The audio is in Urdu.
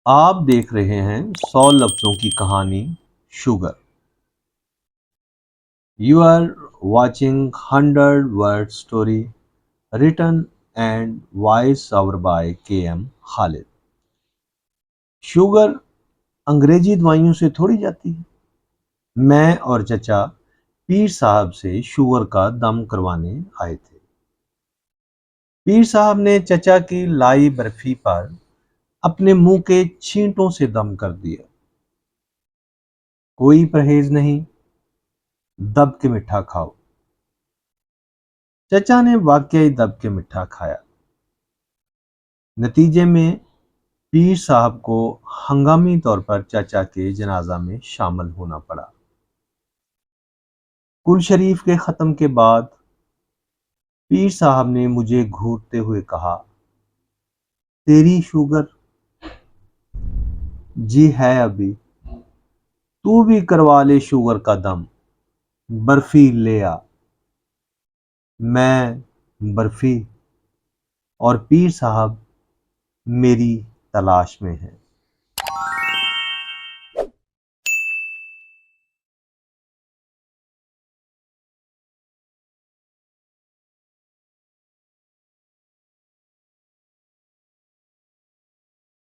آپ دیکھ رہے ہیں 100 لفظوں کی کہانی sugar. You are watching 100 word story written and voice over by K.M. Khalid. Sugar انگریزی دوائیوں سے تھوڑی جاتی ہے. میں اور چچا پیر صاحب سے شوگر کا دم کروانے آئے تھے. پیر صاحب نے چچا کی لائی برفی پر اپنے منہ کے چھینٹوں سے دم کر دیا. کوئی پرہیز نہیں، دب کے مٹھا کھاؤ. چچا نے واقعی دب کے مٹھا کھایا. نتیجے میں پیر صاحب کو ہنگامی طور پر چچا کے جنازہ میں شامل ہونا پڑا. کل شریف کے ختم کے بعد پیر صاحب نے مجھے گھورتے ہوئے کہا، تیری شوگر؟ جی ہے ابھی. تو بھی کروا لے شوگر کا دم، برفی لے آ. میں برفی اور پیر صاحب میری تلاش میں ہیں.